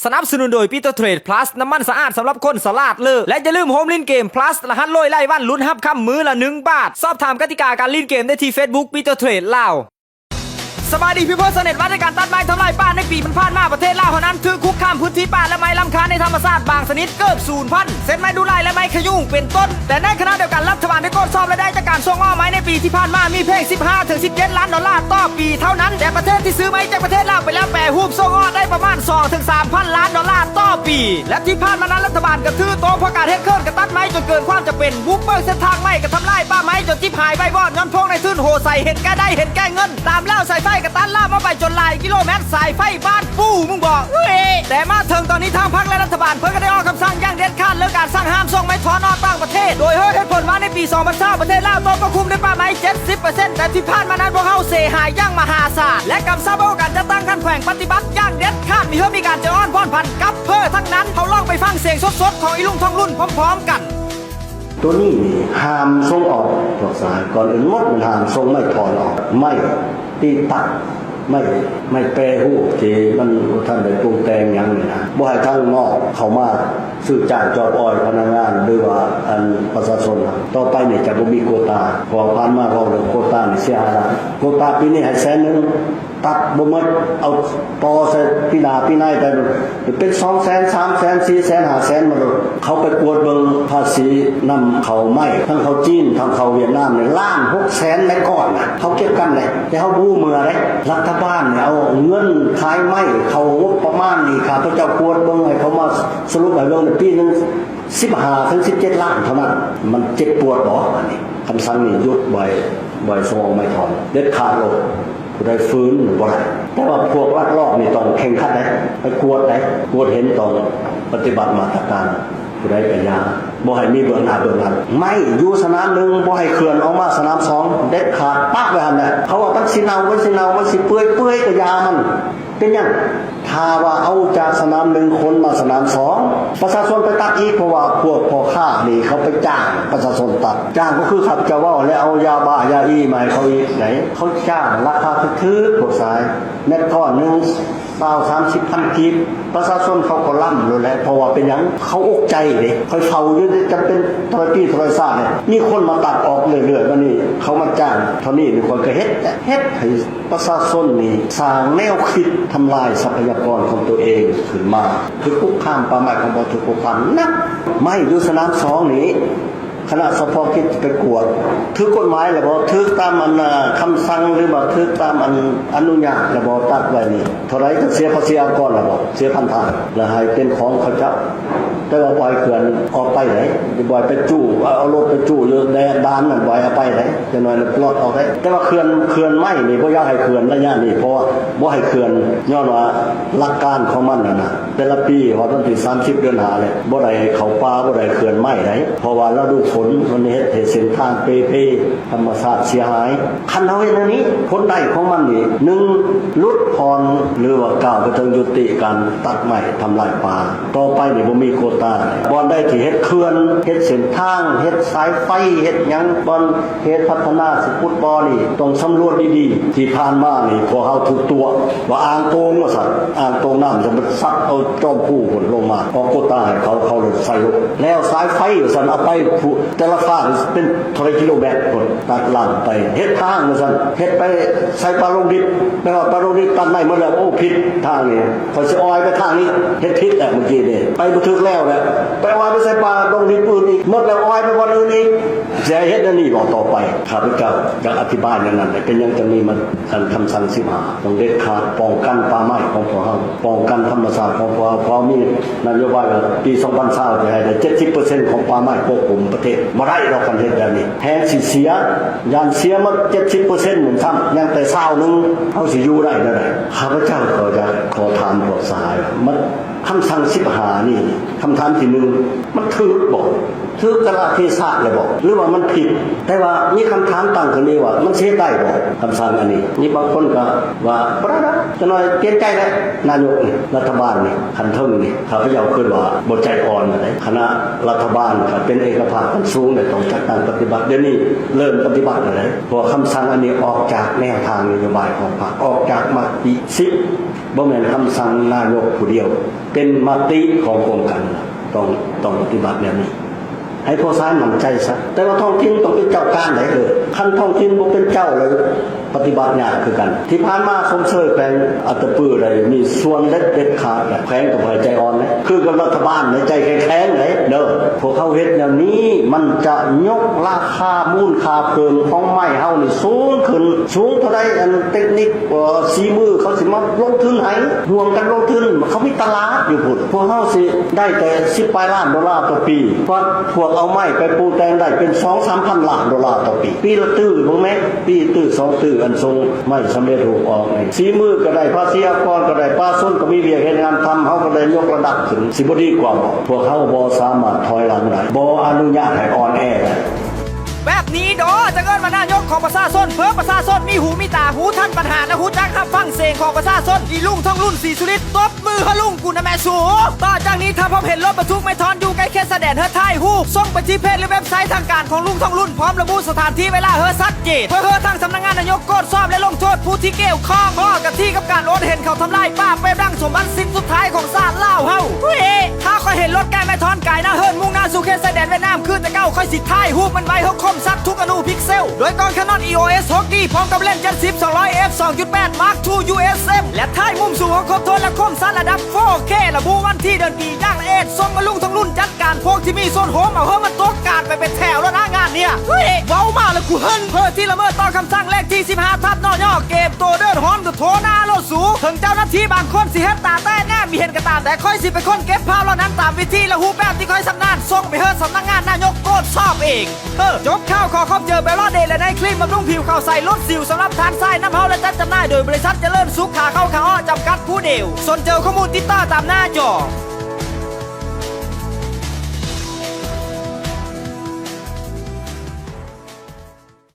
สนับสนุนโดยปีโตรเทรด plus น้ำมันสะอาดสำหรับคนสลาดเลิกและอย่าลืมโฮมลินเกม plus รหัสลอยไล่วันลุ้นฮับคำมือละ1 บาทสอบถามกติกาการลินเกมได้ที่ Facebook ปีโตรเทรดลาวสบายดีพี่เพื่อนเสน็จว่าในการตัดไม้ทำลายป่าในปีมันผ่านมาประเทศลาวเท่านั้นถือคุกคามพื้นที่ป่าและไม้ลำคาในธรรมชาติบางชนิดเกิดสูญพันธุ์เส้นไม้ดูลายและไม้ขยุ่งเป็นต้นแต่ในขณะเดียวกันรัฐบาลได้กดสอบและได้จากการส่งออกไม้ในปีที่ผ่านมามีเพียง15-17 ล้านดอลลาร์ต่อปีเท่านั้นแต่ประเทศที่ซื้อไม้จากประเทศลาวไปแล้วแปรรูปส่งออกได้ประมาณ 2-3,000 ล้านดอลลาร์ต่อปีและที่ผ่านมานั้นรัฐบาลก็ถือโตเพราะการเฮ็ดเคลื่อนกระตัดไม้จนเกินความจะเป็นบุกเบิกเส้นทางไม้กระทำลายป่าไม้จนจิบหายใบวอดย้อนพงในทื่นโหใส่เห็นแก่ได้เห็นแก่เงินตามเล่าสายไฟกระตัดล่ามาไปจนหลายกิโลเมตรสายไฟบ้านปูมึงบอกแต่มาถึงตอนนี้ทางพรรคและรัฐบาลเพิ่งก็ได้ออกคำสั่งอย่างเด็ดขาดเรื่องการสั่งห้ามส่งไม้ถอนออกต่างประเทศโดยเหตุผลว่าในปี2020ประเทศลาวต้องควบคุมด้วยป่าไม้ 70% แต่ที่ผ่านมานั้นพวกเขาเสียหายอย่างมหาศาลและกำชับว่าการจะตั้งขั้นแขวงปฏิบัติอย่างเด็ดขาดมีการจะอ้อนพ่อนพันกับเพื่อทั้งนั้นเขาลองไปฟังเสียงสดๆของอีลุงทองรุ่นพร้อมๆกันตัวนี้ห้ามส่งออกดอกสายก่อนอื่นหมดมันห้ามส่งไม่ถอนออกไม่ตีตัดไม่แปรรูปที่มันท่านได้ปรุงแต่งอย่างนี้นะบ่ให้ทางนอกเข้ามาซื้อจ้างจอบอ้อยพนักงานหรือว่าอันประชาชนต่อไปเนี่ยจะบ่มีโควตาพอผ่านมาเราเรื่องโควตานี่เสียหายละโควตาปีนี้ให้100,000ตัดบ่หมดเอาต่อใส่พี่นายแต่เป็น200,000 300,000 400,000 500,000มาโดเขาไปกวดเบิ่งภาษีนำเข้าไม้ทั้งเข้าจีนทั้งเข้าเวียดนามเนี่ย1,600,000แม่ก่อนน่ะเขาเก็บกันได้แต่เฮาบ่มือได้รัฐบาลเนี่ยเอาเงินขายไม้เขางบประมาณนี่ข้าพเจ้ากวดเบิ่งให้เขามาสรุปให้เบิ่งในปีนึง15-17 ล้านเท่านั้นมันเจ็บปวดบ่อันนี้คำสั่งนี่ยุดบ่อยส่งออกไม่ถอนเด็ดขาดโลดผู้ใดฟื้นบ่ได้แต่ว่าพวกลักลอบนี่ต้องแข่งขันได้ไปกวดเห็นต้องปฏิบัติมาตรการผู้ใดเป็นยาบ่ให้มีเบื้องหน้าเบื้องหลังไม่อยู่สนาม1บ่ให้เคลื่อนออกมาสนาม2เด็ดขาดปั๊บไว้หั่นน่ะเขาว่ามันสิเน่ามันสิเปื่อยก็ยามันเป็นหยังถ้าว่าเอาจากสนาม1คนมาสนาม2ประชาชนไปตัดอีกเพราะว่าพวกพ่อค้านี่เขาไปจ้างประชาชนตัดจ้างก็คือขับจะว่าแล้วเอายาบ้ายาอีมาให้เขาอีกไหนเขาจ้างราคาถูกๆพวกสายเม็ดก้อนนึง20-30,000 กีบประชาชนเขาก็ล่ำอยู่แล้วเพราะว่าเป็นหยังเขาอกใจดิค่อยเฝ้าอยู่จะเป็นโทรศัพท์เนี่ยมีคนมาตัดออกเรื่อยๆว่านี่เขามาจ้างเท่านี้นี่คนก็เฮ็ดให้ประชาชนนี่สร้างแนวคิดทำลายทรัพยากรของตัวเองขึ้นมาคือคุกคามป่าไม้ของบ่ถูกคุกคามนักไม่อยู่สนาม2นี้คณะสภาคิดไปกวดถือกฎหมายแล้วบ่ถือตามคำสั่งหรือบ่ถือตามอนุญาตแล้วบ่ตัดไว้นี่เท่าไรก็เสียภาษีอากรแล้วบ่เสียพันธะแล้วให้เป็นของเขาเจ้าแต่ว่าปล่อยเขื่อนออกไปไหนบ่อยไปจู่เอารถไปจู่อยู่ในด้านนั่นบ่อยเอาไปไหนจังน้อยปลอดออกได้แต่ว่าเขื่อนไม่นี่บ่อยากให้เขื่อนระยะนี้เพราะว่าบ่ให้เขื่อนย้อนว่าหลักการของมันน่ะแต่ละปีฮอดวันที่30 เดือน5เลยบ่ได้เข้าป่าบ่ได้เขื่อนไม้ไหนเพราะว่าฤดูฝนมันเฮ็ดให้เส้นทางเปธรรมชาติเสียหายคันเฮาเฮ็ดอันนี้ผลได้ของมันนี่1ลดพรหรือว่าก้าวไปถึงยุติการตัดไม้ทำลายป่าต่อไปนี่บ่มีโควตาบ่ได้ที่เฮ็ดเขื่อนเฮ็ดเส้นทางเฮ็ดสายไฟเฮ็ดหยังบ่เฮ็ดพัฒนาสกุลบ่นี่ต้องสำรวจดีๆที่ผ่านมานี่พวกเฮาถูกตัวว่าอ่างโตงว่าซั่นอ่างโตงน้ำจะมันซัดเอาจอมผู้คนลงมาออกโควตาให้เขาเลยใส่ลงแล้วสายไฟว่าซั่นเอาไปแต่ละฟ้าเป็นเท่าไรกิโลเมตรคนตัดล่างไปเฮ็ดทางว่าซั่นเฮ็ดไปใส่ปลาลงดิบแปลว่าปลาลงดิบตัดไม้หมดแล้วโอ้ผิดทางนี่เขาสิออยไปทางนี้เฮ็ดผิดแหละเมื่อกี้นี่ไปบ่ถึกแล้วแหละไปออยไปใส่ปลาลงดิบอื่นอีกหมดแล้วออยไปบ่อื่นอีกจะเฮ็ดอันนี้บ่ต่อไปข้าพเจ้าอยากอธิบายอย่างนั้นเป็นยังจะมีมันคำสั่ง15ต้องเด็ดขาดป้องกันป่าไม้ของพวกเฮาป้องกันธรรมชาติของพวกเฮาพอมีนโยบายว่าปี2020จะให้ได้ 70% ของป่าไม้ควบคุมประเทศบ่ได้เรากันเฮ็ดแบบนี้แทนสิเสียยานเสียมา 70% เหมือนซ้ำยังแต่20นึงเฮาสิอยู่ได้ได้ข้าพเจ้าก็จะขอถามพวกสหายมันคำสั่ง15นี่ คำถามที่หนึ่งมันถูกบอกถูกกะลาเทศะเลยบอกหรือว่ามันผิดแต่ว่ามีคำถามตั้งขึ้นนี้ว่ามันเสียได้บอกคำสั่งอันนี้นี่บางคนก็ว่าบ่ได้จะน้อยเปลี่ยนใจแล้วนายกนี่รัฐบาลนี่คันเทิงนี่ข้าพเจ้าคิดว่าบ่ใจอ่อนอะไรคณะรัฐบาลก็เป็นเอกภาพกันสูงได้ต้องจัดการปฏิบัติเดี๋ยวนี้เริ่มปฏิบัติแล้วเพราะคำสั่งอันนี้ออกจากแนวทางนโยบายของพรรคออกจากมติ10บ่แม่นคำสั่งนายกผู้เดียวเป็นมติของกรมการต้องปฏิบัติแบบนี้ให้พวกซ้ายมั่นใจซะแต่ว่าท้องถิ่นต้องเป็นเจ้าการไหนคันท้องถิ่นบ่เป็นเจ้าเลยปฏิบัติยากคือกันที่ผ่านมาสมเสยแปลงอัตปืออะไรมีส่วนเด็ดขาดแขวงกับใจอ่อนนะคือกับรัฐบาลในใจแข็งๆเลยเด้อพวกเขาเฮ็ดอย่างนี้มันจะยกราคามูลค่าเพิ่มของไม้เฮานี่สูงขึ้นสูงเท่าใดอันเทคนิคสีมือเขาสิมาลงทุนให้ห่วงกันลงทุนเขามีตลาดอยู่พุ่นพวกเฮาสิได้แต่10 ปลายล้านดอลลาร์ต่อปีเพราะพวกเอาไม้ไปปูแต่งได้เป็น 2-3,000 ล้านดอลลาร์ต่อปีปีละตื้อบ่แม่ปีตื้อ2ตื้ออันทรงไม่สำเร็จรูปออกนี่สีมือก็ได้ภาษีอากรก็ได้ป้าส้นก็มีเวียกเฮ็ดงานทำเฮาก็ได้ยกระดับขึ้นสิบ่ดีกว่าบ่พวกเฮาบ่สามารถถอยหลังได้บ่อนุญาตให้อ่อนแอได้แบบนี้ดอจะเกินมานายกของประชาชนเพื่อประชาชนมีหูมีตาหูท่านปัญหานะหูจักรับฟังเสียงของประชาชนอีลุงท่องรุ่นสีสุริตตบมือให้ลุงกูนะแม่สูต่อจากนี้ถ้าพบเห็นรถบรรทุกไม่ทอนอยู่ใกล้เขตแสดงเฮอไทยหูส่งไปที่เพจหรือเว็บไซต์ทางการของลุงท่องรุ่นพร้อมระบุสถานที่เวลาเฮอซัดเจตเพื่อทางสำนักงานนายกกดสอบและลงโทษผู้ที่เกี่ยวข้องข้อกับที่กับการโอนเห็นเขาทำลายป้าไปดังสมบัติสิ้นสุดท้ายของศาสตร์เล่าเฮาถ้าคอยเห็นรถแกไม่ทอนกายนะเฮิรนมุ่งหน้าสู่เขตแสดงเวียดนามขึ้นแต่เก้าคอยสิท้ายหูมันไว้เฮาคมซักทุกอนูพิกเซลโดยกล้อง Canon EOS 6D พร้อมกับเลนส์70 200 f 2.8 Mark II USM และท้ายมุมสูงของครบทนและคมสั้นระดับ 4K ระบุวันที่เดือนปีย่างละเอ็ดส่งมาลุงทั้งรุ่นจัดการพวกที่มีโซนโฮมเอาเฮ้มันตกการไปเป็นแถวแล้วนะงานเนี่ยเว้ามาแล้วกูเฮินเพื่อที่ละเมิดต่อคำสั่งเลขที่15ทับนอย่อเกมโตเดินฮอนกับโทหน้าโลดสูถึงเจ้าหน้าที่บางคนสิเฮ็ดตาแต่แน่มีเห็นกระตามแต่ค่อยสิเป็นคนเก็บภาพเหล่านั้นตามวิธีและหูแบบที่ค่อยสำนานส่งไปเฮิรสำนักงานนายกโกดชอบเองจบข่าวขอขอบเจอเบลล่าเดย์และในคลิปบำรุงผิวข่าวใส่ลดสิวสำหรับทานไส้น้ำเฮาและจัดจำหน่ายโดยบริษัทเจริญสุขขาเข้าขาอ้อจำกัดผู้เดียวสนเจอข้อมูลติดต่อตามหน้าจอ